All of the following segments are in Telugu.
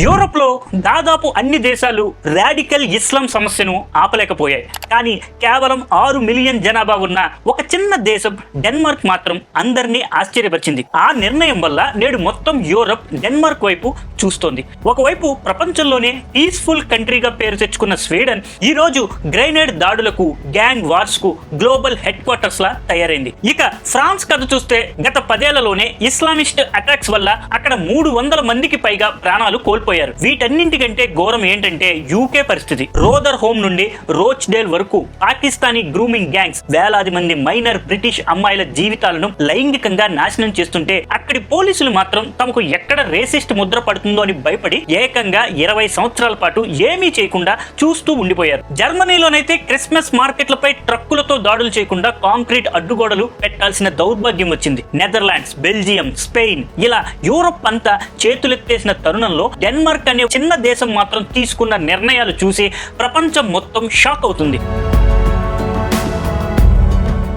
యూరోప్ లో దాదాపు అన్ని దేశాలు రాడికల్ ఇస్లాం సమస్యను ఆపలేకపోయాయి. కానీ కేవలం 6 మిలియన్ జనాభా ఉన్న ఒక చిన్న దేశం డెన్మార్క్ మాత్రం అందరినీ ఆశ్చర్యపరిచింది. ఆ నిర్ణయం వల్ల నేడు మొత్తం యూరోప్ డెన్మార్క్ వైపు చూస్తోంది. ఒకవైపు ప్రపంచంలోనే పీస్ఫుల్ కంట్రీగా పేరు తెచ్చుకున్న స్వీడన్ ఈ రోజు గ్రెనేడ్ దాడులకు, గ్యాంగ్ వార్స్ కు గ్లోబల్ హెడ్ క్వార్టర్స్ లా తయారైంది. ఇక ఫ్రాన్స్ కథ చూస్తే గత 10 ఏళ్లలోనే ఇస్లామిస్ట్ అటాక్స్ వల్ల అక్కడ 300 మందికి పైగా ప్రాణాలు కోల్పోయారు. వీటన్నింటికంటే ఘోరం ఏంటంటే యూకే పరిస్థితి. రోదర్ హోమ్ నుండి రోచ్ డేల్ వరకు పాకిస్తానీ గ్రూమింగ్ గ్యాంగ్స్ వేలాది మంది మైనర్ బ్రిటిష్ అమ్మాయిల జీవితాలను లైంగికంగా నాశనం చేస్తుంటే అక్కడి పోలీసులు మాత్రం తమకు ఎక్కడ రేసిస్ట్ ముద్ర పడుతుందో అని భయపడి ఏకంగా 20 సంవత్సరాల పాటు ఏమీ చేయకుండా చూస్తూ ఉండిపోయారు. జర్మనీలోనైతే క్రిస్మస్ మార్కెట్లపై ట్రక్కులతో దాడులు చేయకుండా కాంక్రీట్ అడ్డుగోడలు పెట్టాల్సిన దౌర్భాగ్యం వచ్చింది. నెదర్లాండ్స్, బెల్జియం, స్పెయిన్ ఇలా యూరోప్ అంతా చేతులెత్తేసిన తరుణంలో డెన్మార్క్ అనే చిన్న దేశం మాత్రం తీసుకున్న నిర్ణయాలు చూసి ప్రపంచం మొత్తం షాక్ అవుతుంది.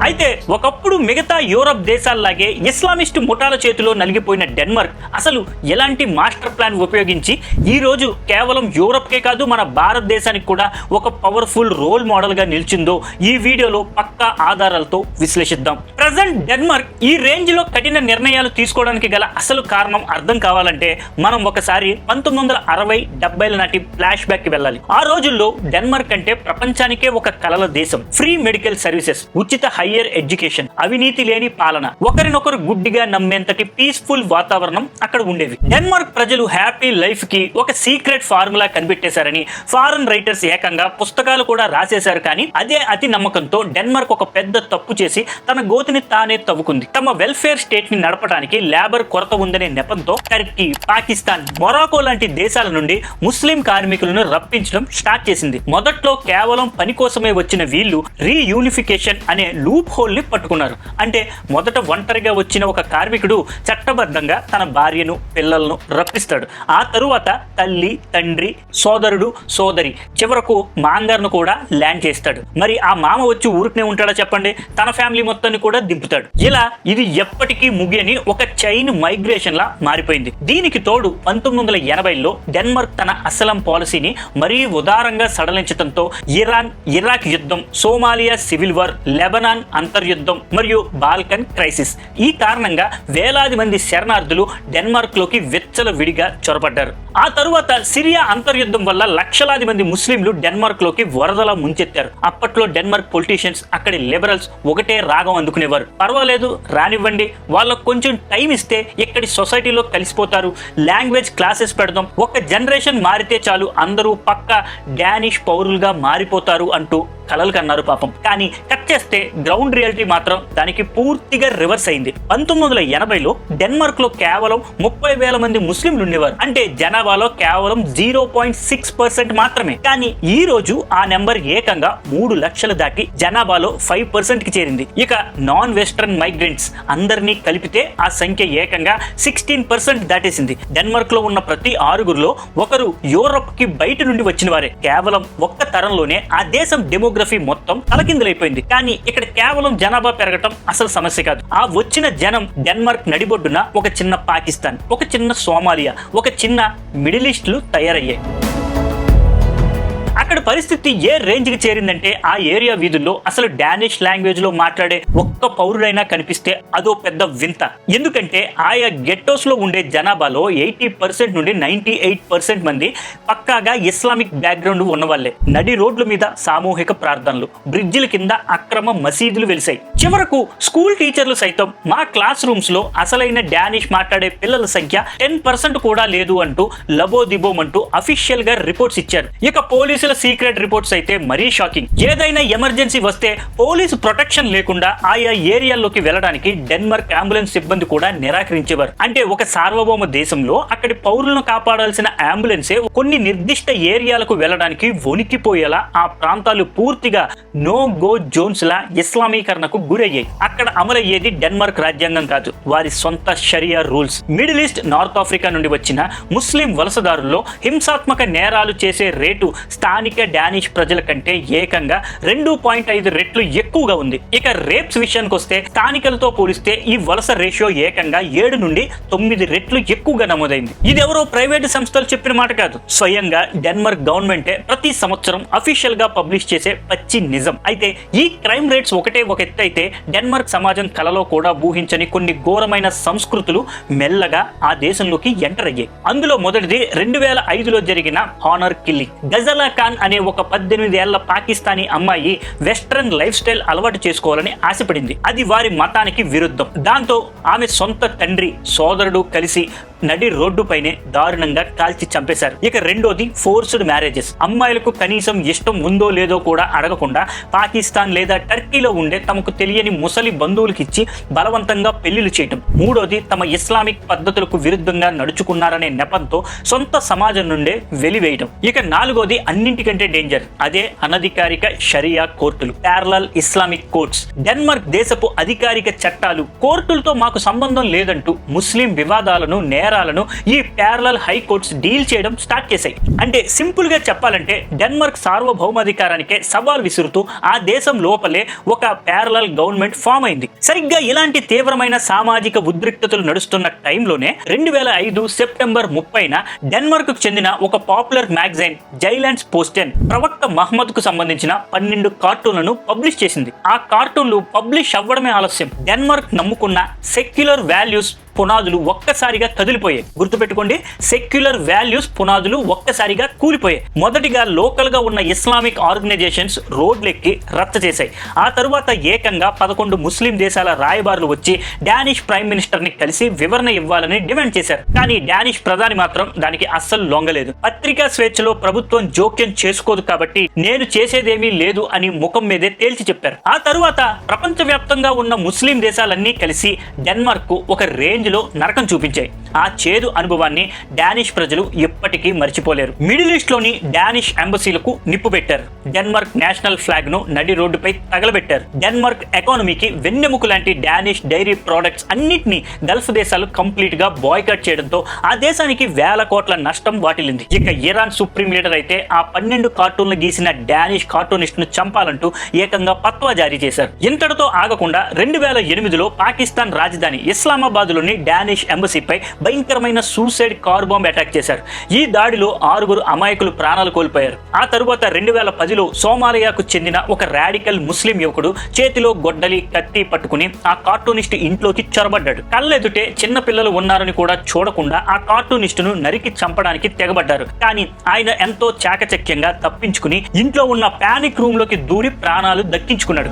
అయితే ఒకప్పుడు మిగతా యూరప్ దేశాల్లాగే ఇస్లామిస్ట్ ముఠాల చేతిలో నలిగిపోయిన డెన్మార్క్ అసలు ఎలాంటి మాస్టర్ ప్లాన్ ఉపయోగించి ఈ రోజు కేవలం యూరప్కే కాదు మన భారతదేశానికి కూడా ఒక పవర్ఫుల్ రోల్ మోడల్ గా నిలిచిందో ఈ వీడియోలో పక్కా ఆధారాలతో విశ్లేషిద్దాం. ప్రజెంట్ డెన్మార్క్ ఈ రేంజ్ లో కఠిన నిర్ణయాలు తీసుకోవడానికి గల అసలు కారణం అర్థం కావాలంటే మనం ఒకసారి 1960-70ల నాటి ఫ్లాష్ బ్యాక్ కి వెళ్ళాలి. ఆ రోజుల్లో డెన్మార్క్ అంటే ప్రపంచానికే ఒక కలల దేశం. ఫ్రీ మెడికల్ సర్వీసెస్, ఉచిత హైయర్ ఎడ్యుకేషన్, అవినీతి లేని పాలన, ఒకరినొకరు గుడ్డిగా నమ్మేంతటి పీస్ఫుల్ వాతావరణం అక్కడ ఉండేది. డెన్మార్క్ ప్రజలు హ్యాపీ లైఫ్ కి ఒక సీక్రెట్ ఫార్ములా కనిపెట్టేశారని ఫారెన్ రైటర్స్ ఏకంగా పుస్తకాలు కూడా రాసేశారు. కానీ అదే అతి నమ్మకంతో డెన్మార్క్ ఒక పెద్ద తప్పు చేసి తన గోతిని తానే తవ్వుకుంది. తమ వెల్ఫేర్ స్టేట్ ని నడపడానికి లేబర్ కొరత ఉందనే నెపంతో టర్కీ, పాకిస్తాన్, మొరాకో లాంటి దేశాల నుండి ముస్లిం కార్మికులను రప్పించడం స్టార్ట్ చేసింది. మొదట్లో కేవలం పని కోసమే వచ్చిన వీళ్ళు రీయూనిఫికేషన్ అనే లూప్ హోల్ ని పట్టుకున్నారు. అంటే మొదట ఒంటరిగా వచ్చిన ఒక కార్మికుడు చట్టబద్ధంగా తన భార్యను, పిల్లలను రప్పిస్తాడు. ఆ తరువాత తల్లి, తండ్రి, సోదరుడు, సోదరి, చివరకు మాంగారును కూడా ల్యాండ్ చేస్తాడు. మరి ఆ మామ వచ్చి ఊరికనే ఉంటాడా చెప్పండి? తన ఫ్యామిలీ మొత్తాన్ని కూడా దింపుతాడు. ఇలా ఇది ఎప్పటికీ ముగియని ఒక చైన్ మైగ్రేషన్ లా మారిపోయింది. దీనికి తోడు 1980లో డెన్మార్క్ తన అసలం పాలసీని మరీ ఉదారంగా సడలించడంతో ఇరాన్, ఇరాక్ యుద్ధం, సోమాలియా సివిల్ వార్, లెబనాన్ అంతర్యుద్ధం మరియు బాల్కన్ క్రైసిస్, ఈ కారణంగా వేలాది మంది శరణార్థులు డెన్మార్క్ లోకి వెచ్చల విడిగా చొరబడ్డారు. ఆ తరువాత సిరియా అంతర్యుద్ధం వల్ల లక్షలాది మంది ముస్లింలు డెన్మార్క్ లోకి వరదలా ముంచెత్తారు. అప్పట్లో డెన్మార్క్ పొలిటీషియన్స్, అక్కడి లిబరల్స్ ఒకటే రాగం అందుకునేవారు. పర్వాలేదు, రానివ్వండి, వాళ్ళకు కొంచెం టైం ఇస్తే ఇక్కడి సొసైటీలో కలిసిపోతారు, లాంగ్వేజ్ క్లాసెస్ పెడదాం, ఒక జనరేషన్ మారితే చాలు అందరూ పక్కా డానిష్ పౌరులుగా మారిపోతారు అంటూ కలలు కన్నారు పాపం. కానీ కట్ చేస్తే గ్రౌండ్ రియాలిటీ మాత్రం దానికి పూర్తిగా రివర్స్ అయింది. 1980లో డెన్మార్క్ లో కేవలం 30,000 మంది ముస్లింలు ఉండేవారు. అంటే జనాభాలో కేవలం 0.6% మాత్రమే. కానీ ఈ రోజు ఆ నెంబర్ ఏకంగా 3 లక్షలు దాటి జనాభాలో 5% కి చేరింది. ఇక నాన్ వెస్టర్న్ మైగ్రెంట్స్ అందరినీ కలిపితే ఆ సంఖ్య ఏకంగా 16% దాటేసింది. డెన్మార్క్ లో ఉన్న ప్రతి 6గురిలో ఒకరు యూరోప్ కి బయట నుండి వచ్చిన వారే. కేవలం ఒక్క తరంలోనే ఆ దేశం డెమోగ్రఫీ మొత్తం తలకిందులైపోయింది. కానీ ఇక్కడ కేవలం జనాభా పెరగటం అసలు సమస్య కాదు. ఆ వచ్చిన జనం డెన్మార్క్ నడిబొడ్డున ఒక చిన్న పాకిస్తాన్, ఒక చిన్న సోమాలియా, ఒక చిన్న మిడిల్ ఈస్ట్లు తయారయ్యాయి. అక్కడ పరిస్థితి ఏ రేంజ్ కి చేరిందంటే ఆ ఏరియా వీధుల్లో అసలు డానిష్ లాంగ్వేజ్ లో మాట్లాడే ఒక్క పౌరుడైనా కనిపిస్తే అదో పెద్ద వింత. ఎందుకంటే ఆయా గెట్టోస్ లో ఉండే జనాభాలో 80% నుండి 98% మంది పక్కాగా ఇస్లామిక్ బ్యాక్గ్రౌండ్ ఉన్నవాళ్లే. నడి రోడ్ల మీద సామూహిక ప్రార్థనలు, బ్రిడ్జిల కింద అక్రమ మసీదులు వెలిసాయి. చివరకు స్కూల్ టీచర్లు సైతం మా క్లాస్ రూమ్స్ లో అసలైన డానిష్ మాట్లాడే పిల్లల సంఖ్య 10% కూడా లేదు అంటూ లబోదిబోమంటూ అఫీషియల్ గా రిపోర్ట్స్ ఇచ్చారు. ఇక పోలీసుల సీక్రెట్ రిపోర్ట్స్ అయితే మరీ షాకింగ్. ఏదైనా ఎమర్జెన్సీ వస్తే పోలీసు ప్రొటెక్షన్ లేకుండా ఆయా ఏరియాల్లోకి వెళ్ళడానికి డెన్మార్క్ అంబులెన్స్ సిబ్బంది కూడా నిరాకరించేవారు. అంటే ఒక సార్వభౌమ దేశంలో అక్కడి పౌరులను కాపాడాల్సిన అంబులెన్సే కొన్ని నిర్దిష్ట ఏరియాలకు వెళ్ళడానికి వణికిపోయేలా ఆ ప్రాంతాలు పూర్తిగా నో గో జోన్స్ లా ఇస్లామీకరణకు గురయ్యాయి. అక్కడ అమలయ్యేది డెన్మార్క్ రాజ్యాంగం కాదు, వారి సొంత షరియా rules. Middle East, North Africa నుండి వచ్చిన ముస్లిం వలసదారుల్లో హింసాత్మక నేరాలు చేసే రేటు స్థానిక స్థానిక డానిష్ ప్రజల కంటే ఏకంగా 2.5 రెట్లు ఎక్కువగా ఉంది. ఇక రేప్స్ విషయానికి వస్తే స్థానికులతో పోలిస్తే ఈ వలస రేషియో ఏకంగా 7 నుండి 9 రెట్లు ఎక్కువగా నమోదైంది. ఇది ఎవరో ప్రైవేటు సంస్థలు చెప్పిన మాట కాదు, స్వయంగా డెన్మార్క్ గవర్నమెంటే ప్రతి సంవత్సరం అఫీషియల్ గా పబ్లిష్ చేసే పచ్చి నిజం. అయితే ఈ క్రైమ్ రేట్స్ ఒకటే ఒక ఎత్తు అయితే డెన్మార్క్ సమాజం కలలో కూడా ఊహించని కొన్ని ఘోరమైన సంస్కృతులు మెల్లగా ఆ దేశంలోకి ఎంటర్ అయ్యాయి. అందులో మొదటిది 2005లో జరిగిన హానర్ కిల్లింగ్. గజలా ఖాన్ అనే ఒక 18 ఏళ్ల పాకిస్తానీ అమ్మాయి వెస్ట్రన్ లైఫ్ స్టైల్ అలవాటు చేసుకోవాలని ఆశపడింది. అది వారి మతానికి విరుద్ధం. దాంతో ఆమె సొంత తండ్రి, సోదరుడు కలిసి నడి రోడ్డుపైనే దారుణంగా కాల్చి చంపేశారు. ఇక రెండోది ఫోర్స్డ్ మ్యారేజెస్. అమ్మాయిలకు కనీసం ఇష్టం ఉందో లేదో కూడా అడగకుండా పాకిస్తాన్ లేదా టర్కీలో ఉండే తమకు తెలియని ముసలి బంధువులకి ఇచ్చి బలవంతంగా పెళ్లిళ్లు చేయటం. మూడోది తమ ఇస్లామిక్ పద్ధతులకు విరుద్ధంగా నడుచుకున్నారనే నెపంతో సొంత సమాజం నుండే వెలివేయటం. ఇక నాలుగోది అన్నింటికంటే డేంజర్, అదే అనధికారిక షరియా కోర్టులు, ప్యారలల్ ఇస్లామిక్ కోర్ట్స్. డెన్మార్క్ దేశపు అధికారిక చట్టాలు కోర్టులతో మాకు సంబంధం లేదంటూ ముస్లిం వివాదాలను, నేరాలను ఈ ప్యారలల్ హైకోర్ట్స్ డీల్ చేయడం స్టార్ట్ చేశాయి. అంటే సింపుల్ గా చెప్పాలంటే డెన్మార్క్ సార్వభౌమాధికారానికే సవాల్ విసురుతూ ఆ దేశం లోపలే ఒక ప్యారలల్ గవర్నమెంట్ ఫామ్ అయింది. సరిగ్గా ఇలాంటి తీవ్రమైన సామాజిక ఉద్రిక్తతలు నడుస్తున్న టైంలోనే 2005 సెప్టెంబర్ 30న డెన్మార్క్ కు చెందిన ఒక పాపులర్ మ్యాగజైన్ జైలాండ్స్ పోస్టెన్ ప్రవక్త మహమ్మద్ కు సంబంధించిన 12 కార్టూన్లను పబ్లిష్ చేసింది. ఆ కార్టూన్లు పబ్లిష్ అవ్వడమే ఆలస్యం. డెన్మార్క్ నమ్ముకున్న సెక్యులర్ వాల్యూస్ పునాదులు ఒక్కసారిగా కదిలిపోయాయి. గుర్తుపెట్టుకోండి, సెక్యులర్ వాల్యూస్ పునాదులు ఒక్కసారిగా కూలిపోయాయి. మొదటిగా లోకల్ గా ఉన్న ఇస్లామిక్ ఆర్గనైజేషన్స్ రోడ్లెక్కి రచ్చ చేశాయి. ఆ తరువాత ఏకంగా 11 ముస్లిం దేశాల రాయబారులు వచ్చి డానిష్ ప్రైమ్ మినిస్టర్ ని కలిసి వివరణ ఇవ్వాలని డిమాండ్ చేశారు. కానీ డానిష్ ప్రధాని మాత్రం దానికి అస్సలు లొంగలేదు. పత్రికా స్వేచ్ఛలో ప్రభుత్వం జోక్యం చేసుకోదు కాబట్టి నేను చేసేదేమీ లేదు అని ముఖం మీదే తేల్చి చెప్పారు. ఆ తరువాత ప్రపంచవ్యాప్తంగా ఉన్న ముస్లిం దేశాలన్నీ కలిసి డెన్మార్క్ కు ఒక రేంజ్ లో నరకం చూపించాయి. ఆ చేదు అనుభవాన్ని డానిష్ ప్రజలు ఎప్పటికీ మర్చిపోలేరు. మిడిల్ ఈస్ట్ లోని డానిష్ ఎంబసీలకు నిప్పు పెట్టారు. డెన్మార్క్ నేషనల్ ఫ్లాగ్ ను నడి రోడ్డుపై తగలబెట్టారు. డెన్మార్క్ ఎకానమీకి వెన్నెముక లాంటి డానిష్ డైరీ ప్రొడక్ట్స్ అన్నిటినీ గల్ఫ్ దేశాలు కంప్లీట్ గా బాయ్కాట్ చేయడంతో ఆ దేశానికి వేల కోట్ల నష్టం వాటిల్లింది. ఇక ఇరాన్ సుప్రీం లీడర్ అయితే ఆ 12 కార్టూన్లు గీసిన డానిష్ కార్టూనిస్ట్ ను చంపాలంటూ ఏకంగా ఫత్వా జారీ చేశారు. ఇంతటితో ఆగకుండా 2008లో పాకిస్తాన్ రాజధాని ఇస్లామాబాద్ లోని డానిష్ ఎంబసీపై భయంకరమైన సూసైడ్ కార్ బాంబ్ అటాక్ చేశారు. ఈ దాడిలో 6 అమాయకులు ప్రాణాలు కోల్పోయారు. ఆ తరువాత 2010లో సోమాలియాకు చెందిన ఒక రాడికల్ ముస్లిం యువకుడు చేతిలో గొడ్డలి, కత్తి పట్టుకుని ఆ కార్టూనిస్ట్ ఇంట్లోకి చొరబడ్డాడు. కళ్ళెదుటే చిన్న పిల్లలు ఉన్నారని కూడా చూడకుండా ఆ కార్టూనిస్ట్ ను నరికి చంపడానికి తెగబడ్డారు. కానీ ఆయన ఎంతో చాకచక్యంగా తప్పించుకుని ఇంట్లో ఉన్న పానిక్ రూమ్ లోకి దూరి ప్రాణాలు దక్కించుకున్నాడు.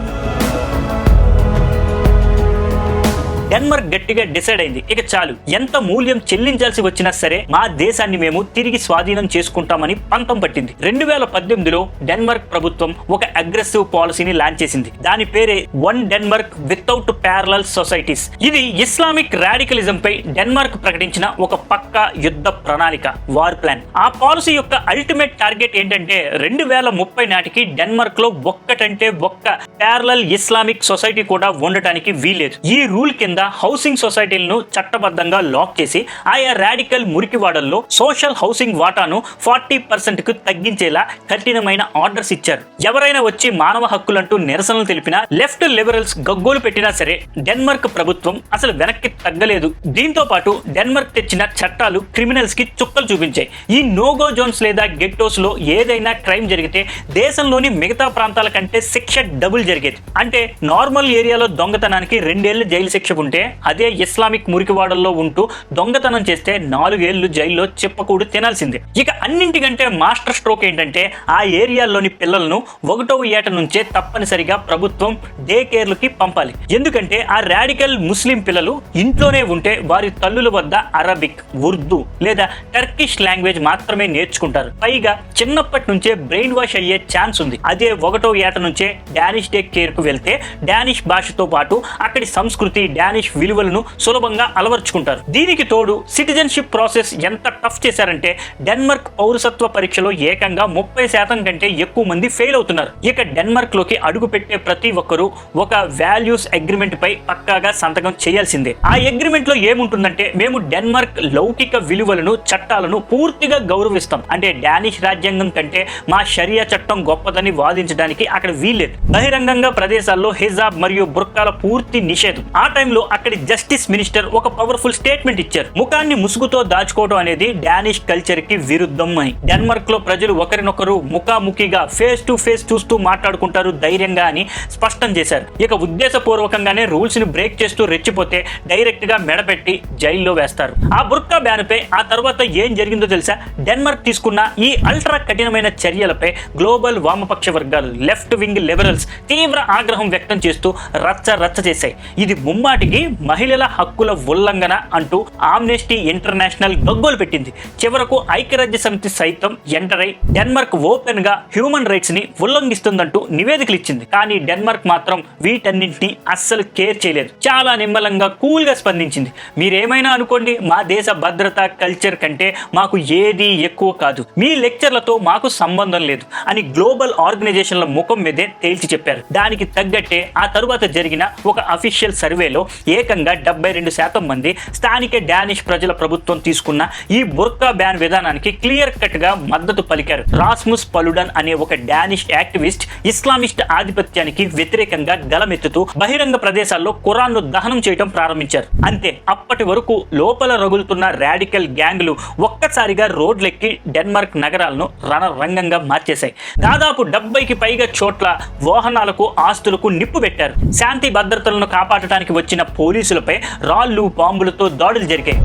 డెన్మార్క్ గట్టిగా డిసైడ్ అయింది, ఇక చాలు, ఎంత మూల్యం చెల్లించాల్సి వచ్చినా సరే మా దేశాన్ని మేము తిరిగి స్వాధీనం చేసుకుంటామని పంతం పట్టింది. 2018లో డెన్మార్క్ ప్రభుత్వం ఒక అగ్రెసివ్ పాలసీని లాంచ్ చేసింది. దాని పేరే one Denmark without parallel societies. ఇది ఇస్లామిక్ రాడికలిజం పై డెన్మార్క్ ప్రకటించిన ఒక పక్కా యుద్ధ ప్రణాళిక, వార్ ప్లాన్. ఆ పాలసీ యొక్క అల్టిమేట్ టార్గెట్ ఏంటంటే 2030 నాటికి డెన్మార్క్ లో ఒక్కటంటే ఒక్క ప్యారలల్ ఇస్లామిక్ సొసైటీ కూడా ఉండటానికి వీలేదు. ఈ రూల్ కింద హౌసింగ్ సొసైటీలను చట్టబద్ధంగా లాక్ చేసి ఆయా రాడికల్ మురికివాడల్లో సోషల్ హౌసింగ్ వాటాను 40% కు తగ్గించేలా కఠినమైన ఆర్డర్స్ ఇచ్చారు. ఎవరైనా వచ్చి మానవ హక్కులంటూ నిరసనలు తెలిపినా, లెఫ్ట్ లిబరల్స్ గగ్గోలు పెట్టినా సరే డెన్మార్క్ ప్రభుత్వం అసలు వెనక్కి తగ్గలేదు. దీంతో పాటు డెన్మార్క్ తెచ్చిన చట్టాలు క్రిమినల్స్ కి చుక్కలు చూపించాయి. ఈ నోగో జోన్స్ లేదా గెట్టోస్ లో ఏదైనా క్రైమ్ జరిగితే దేశంలోని మిగతా ప్రాంతాల కంటే శిక్ష డబుల్ జరిగేది. అంటే నార్మల్ ఏరియాలో దొంగతనానికి 2 ఏళ్లు జైలు శిక్ష ఉంటే అదే ఇస్లామిక్ మురికివాడల్లో ఉంటూ దొంగతనం చేస్తే 4 ఏళ్లు జైల్లో చెప్పకూడు తినాల్సిందే. ఇక అన్నింటికంటే మాస్టర్ స్ట్రోక్ ఏంటంటే ఆ ఏరియాల్లోని పిల్లలను 1వ ఏట నుంచే తప్పనిసరిగా ప్రభుత్వం డే కేర్లకి పంపాలి. ఎందుకంటే ఆ రాడికల్ ముస్లిం పిల్లలు ఇంట్లోనే ఉంటే వారి తల్లుల వద్ద అరబిక్, ఉర్దూ లేదా టర్కిష్ లాంగ్వేజ్ మాత్రమే నేర్చుకుంటారు. పైగా చిన్నప్పటి నుంచే బ్రెయిన్ వాష్ అయ్యే ఛాన్స్ ఉంది. అదే 1వ ఏట నుంచే డానిష్ డే కేర్ కు వెళ్తే డానిష్ భాషతో పాటు అక్కడి సంస్కృతి, డానిష్ డానిష్ విలువలను సులభంగా అలవర్చుకుంటారు. దీనికి తోడు సిటిజన్షిప్ ప్రాసెస్ ఎంత టఫ్ చేశారంటే డెన్మార్క్ పౌరసత్వ పరీక్షలో ఏకంగా 30% కంటే ఎక్కువ మంది ఫెయిల్ అవుతున్నారు. ఇక డెన్మార్క్ లోకి అడుగు పెట్టే ప్రతి ఒక్కరూ ఒక వాల్యూస్ అగ్రిమెంట్ పై పక్కాగా సంతకం చేయాల్సిందే. ఆ అగ్రిమెంట్ లో ఏముంటుందంటే, మేము డెన్మార్క్ లౌకిక విలువలను చట్టాలను పూర్తిగా గౌరవిస్తాం. అంటే డానిష్ రాజ్యాంగం కంటే మా షరియా చట్టం గొప్పదని వాదించడానికి అక్కడ వీల్లేదు. బహిరంగంగా ప్రదేశాల్లో హిజాబ్ మరియు బుర్కాల పూర్తి నిషేధం. ఆ టైంలో అక్కడి జస్టిస్ మినిస్టర్ ఒక పవర్ఫుల్ స్టేట్మెంట్ ఇచ్చారు. ముఖాన్ని ముసుగుతో దాచుకోవడం అనేది డానిష్ కల్చర్ కి విరుద్ధం అని. డెన్మార్క్ లో ప్రజలు ఒకరినొకరు ముఖాముఖిగా ఫేస్ టు ఫేస్ చూస్తూ మాట్లాడుకుంటారు ధైర్యంగా అని స్పష్టం చేశారు. ఇక ఉద్దేశపూర్వకంగానే రూల్స్ ని బ్రేక్ చేస్తూ రెచ్చిపోతే డైరెక్ట్ గా మెడపెట్టి జైల్లో వేస్తారు. ఆ బుర్కా బ్యాన్ పై ఆ తర్వాత ఏం జరిగిందో తెలుసా? డెన్మార్క్ తీసుకున్న ఈ అల్ట్రా కఠినమైన చర్యలపై గ్లోబల్ వామపక్ష వర్గాలు, లెఫ్ట్ వింగ్ లిబరల్స్ తీవ్ర ఆగ్రహం వ్యక్తం చేస్తూ రచ్చ చేశాయి. ఇది ముమ్మాటికి మహిళల హక్కుల ఉల్లంఘన అంటూ ఆమ్నెస్టీ ఇంటర్నేషనల్ గగ్గోలు పెట్టింది. చివరకు ఐక్యరాజ్య సమితి సైతం ఎంటర్ అయి డెన్మార్క్ ఓపెన్ గా హ్యూమన్ రైట్స్ ని ఉల్లంఘిస్తుందంటూ నివేదికలు ఇచ్చింది. కానీ డెన్మార్క్ మాత్రం వీటన్నింటినీ అస్సలు కేర్ చేయలేదు. చాలా నిమ్మలంగా కూల్ గా స్పందించింది. మీరేమైనా అనుకోండి, మా దేశ భద్రత కల్చర్ కంటే మాకు ఏది ఎక్కువ కాదు, మీ లెక్చర్లతో మాకు సంబంధం లేదు అని గ్లోబల్ ఆర్గనైజేషన్ల ముఖం మీదే తేల్చి చెప్పారు. దానికి తగ్గట్టే ఆ తరువాత జరిగిన ఒక అఫీషియల్ సర్వేలో ఏకంగా 72% మంది స్థానిక డానిష్ ప్రజల ప్రభుత్వం తీసుకున్న ఈ బుర్కా బ్యాన్ విధానానికి క్లియర్ కట్ గా మద్దతు పలికారు. రాస్ముస్ పలుడన్ అనే ఒక డానిష్ యాక్టివిస్ట్ ఇస్లామిస్ట్ ఆధిపత్యానికి వ్యతిరేకంగా గలమెత్తుతూ బహిరంగ ప్రదేశాల్లో ఖురాన్ను దహనం చేయడం ప్రారంభించారు. అంతే, అప్పటి వరకు లోపల రగులుతున్న రాడికల్ గ్యాంగ్లు ఒక్కసారిగా రోడ్లెక్కి డెన్మార్క్ నగరాలను రణరంగంగా మార్చేశాయి. దాదాపు 70కి పైగా చోట్ల వాహనాలకు ఆస్తులకు నిప్పు పెట్టారు. శాంతి భద్రతలను కాపాడటానికి వచ్చిన పోలీసులపై రాళ్లు బాంబులతో దాడులు జరిగాయి.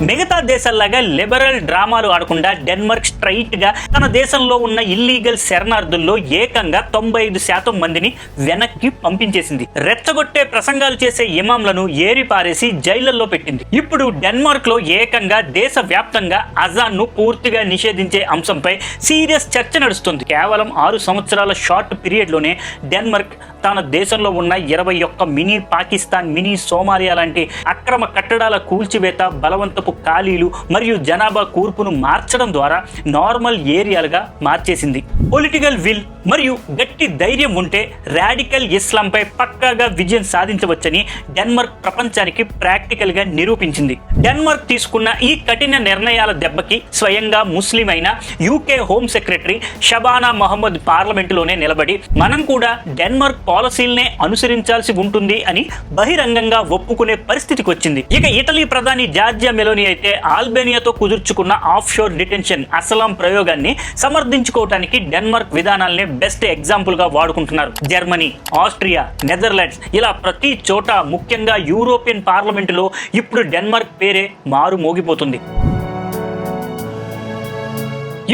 మిగతా దేశాల్లాగా లిబరల్ డ్రామాలు ఆడకుండా డెన్మార్క్ స్ట్రైట్ గా తన దేశంలో ఉన్న ఇల్లీగల్ శరణార్థుల్లో ఏకంగా 95% మందిని వెనక్కి పంపించేసింది. రెచ్చగొట్టే ప్రసంగాలు చేసే ఇమాంలను ఏరి పారేసి జైళ్లలో పెట్టింది. ఇప్పుడు డెన్మార్క్ లో ఏకంగా దేశ వ్యాప్తంగా అజాన్ ను పూర్తిగా నిషేధించే అంశంపై సీరియస్ చర్చ నడుస్తుంది. కేవలం 6 సంవత్సరాల షార్ట్ పీరియడ్ లోనే డెన్మార్క్ తన దేశంలో ఉన్న 21 మినీ పాకిస్తాన్, మినీ సోమాలియా లాంటి అక్రమ కట్టడాల కూల్చివేత, బలవంతపు ఖాళీలు మరియు జనాభా కూర్పును మార్చడం ద్వారా నార్మల్ ఏరియాలుగా మార్చేసింది. పొలిటికల్ విల్ మరియు గట్టి ధైర్యం ఉంటే రాడికల్ ఇస్లాంపై పక్కాగా విజయం సాధించవచ్చని డెన్మార్క్ ప్రపంచానికి ప్రాక్టికల్ గా నిరూపించింది. డెన్మార్క్ తీసుకున్న ఈ కఠిన నిర్ణయాల దెబ్బకి స్వయంగా ముస్లిం అయిన UK home secretary Shabana Mahmood పార్లమెంటులోనే నిలబడి మనం కూడా డెన్మార్క్ పాలసీలనే అనుసరించాల్సి ఉంటుంది అని బహిరంగంగా ఒప్పుకునే పరిస్థితికి వచ్చింది. ఇక ఇటలీ ప్రధాని జార్జియా మెలోని అయితే ఆల్బేనియాతో కుదుర్చుకున్న ఆఫ్ షోర్ డిటెన్షన్ అసలాం ప్రయోగాన్ని సమర్థించుకోవటానికి డెన్మార్క్ విధానాలనే బెస్ట్ ఎగ్జాంపుల్ గా వాడుకుంటున్నారు. జర్మనీ, ఆస్ట్రియా, నెదర్లాండ్స్ ఇలా ప్రతి చోట, ముఖ్యంగా యూరోపియన్ పార్లమెంటులో ఇప్పుడు డెన్మార్క్ పేరే మారు మోగిపోతుంది.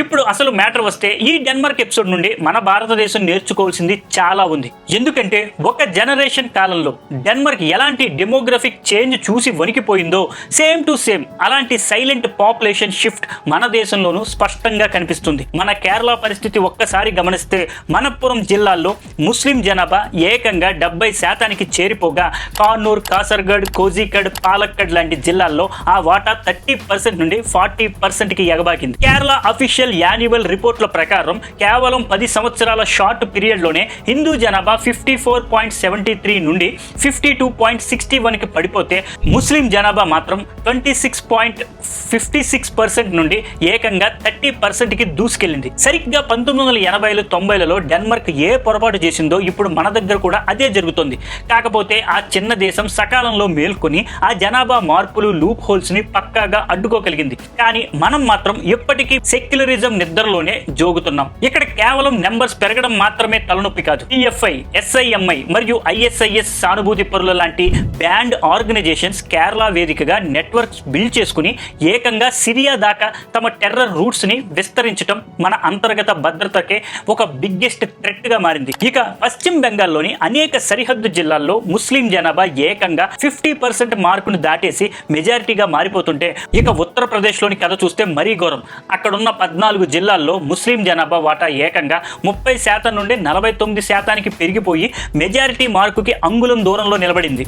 ఇప్పుడు అసలు మ్యాటర్ వస్తే, ఈ డెన్మార్క్ ఎపిసోడ్ నుండి మన భారతదేశం నేర్చుకోవాల్సింది చాలా ఉంది. ఎందుకంటే ఒక జనరేషన్ కాలంలో డెన్మార్క్ ఎలాంటి డెమోగ్రఫిక్ చేంజ్ చూసి వణికిపోయిందో సేమ్ టు సేమ్ అలాంటి సైలెంట్ పాపులేషన్ షిఫ్ట్ మన దేశంలోనూ స్పష్టంగా కనిపిస్తుంది. మన కేరళ పరిస్థితి ఒక్కసారి గమనిస్తే మనప్పురం జిల్లాల్లో ముస్లిం జనాభా ఏకంగా 70% చేరిపోగా కాన్నూర్, కాసర్గఢ్, కోజికడ్, పాలక్కడ్ లాంటి జిల్లాల్లో ఆ వాటా 30% నుండి 40%కి ఎగబాకింది. కేరళ అఫీషియల్ యాన్యువల్ రిపోర్ట్ల ప్రకారం కేవలం 10 సంవత్సరాల షార్ట్ పీరియడ్ లోనే హిందూ జనాభా 54.73 నుండి 52.61కి పడిపోతే ముస్లిం జనాభా మాత్రం 26.56% నుండి ఏకంగా 30%కి దూసుకెళ్లింది. సరిగ్గా 1980లు 90లలో డెన్మార్క్ ఏ పొరపాటు చేసిందో ఇప్పుడు మన దగ్గర కూడా అదే జరుగుతుంది. కాకపోతే ఆ చిన్న దేశం సకాలంలో మేల్కొని ఆ జనాభా మార్పులు, లూప్ హోల్స్ ని పక్కాగా అడ్డుకోగలిగింది. కానీ మనం మాత్రం ఎప్పటికీ సెక్యులరిజం నిద్రలోనే జోగుతున్నాం. ఇక్కడ కేవలం నెంబర్స్ పెరగడం మాత్రమే తలనొప్పి కాదు. టిఎఫ్ఐ, ఎస్ఐఎంఐ మరియు ఐఎస్ఐఎస్ సానుభూతి పరుల లాంటి బ్యాండ్ ఆర్గనైజేషన్స్ కేరళ వేదికగా నెట్వర్క్స్ బిల్డ్ చేసుకుని ఏకంగా సిరియా దాకా తమ టెర్రర్ రూట్స్ ని విస్తరించడం మన అంతర్గత భద్రతకే ఒక బిగ్గెస్ట్ థ్రెట్ గా మారింది. ఇక పశ్చిమ బెంగాల్లోని అనేక సరిహద్దు జిల్లాల్లో ముస్లిం జనాభా ఏకంగా 50% మార్కును దాటేసి మెజారిటీగా మారిపోతుంటే, ఇక ఉత్తరప్రదేశ్ లోని కథ చూస్తే మరీ ఘోరం. అక్కడున్న 14 జిల్లాల్లో ముస్లిం జనాభా వాటా ఏకంగా 30% నుండి 49% పెరిగిపోయి మెజారిటీ మార్కుకి అంగుళం దూరంలో నిలబడింది.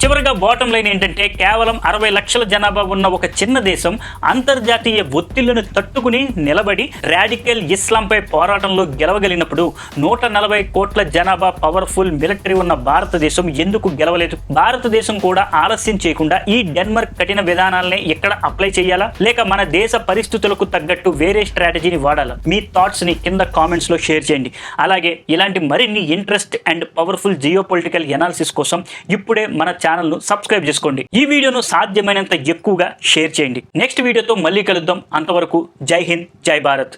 చివరిగా బాటం లైన్ ఏంటంటే కేవలం 60 లక్షల జనాభా ఉన్న ఒక చిన్న దేశం అంతర్జాతీయ ఒత్తిళ్లను తట్టుకుని నిలబడి రాడికల్ ఇస్లాంపై పోరాటంలో గెలవగలిగినప్పుడు 140 కోట్ల జనాభా పవర్ఫుల్ మిలిటరీ ఉన్న భారతదేశం ఎందుకు గెలవలేదు? భారతదేశం కూడా ఆలస్యం చేయకుండా ఈ డెన్మార్క్ కఠిన విధానాలనే ఇక్కడ అప్లై చేయాలా, లేక మన దేశ పరిస్థితులకు తగ్గట్టు వేరే స్ట్రాటజీని వాడాలా? మీ థాట్స్ ని కింద కామెంట్స్ లో షేర్ చేయండి. అలాగే ఇలాంటి మరిన్ని interest and powerful geo political analysis కోసం ఇప్పుడే మన ఛానల్ను సబ్స్క్రైబ్ చేసుకోండి. ఈ వీడియోను సాధ్యమైనంత ఎక్కువగా షేర్ చేయండి. నెక్స్ట్ వీడియోతో మళ్ళీ కలుద్దాం. అంతవరకు జై హింద్, జై భారత్.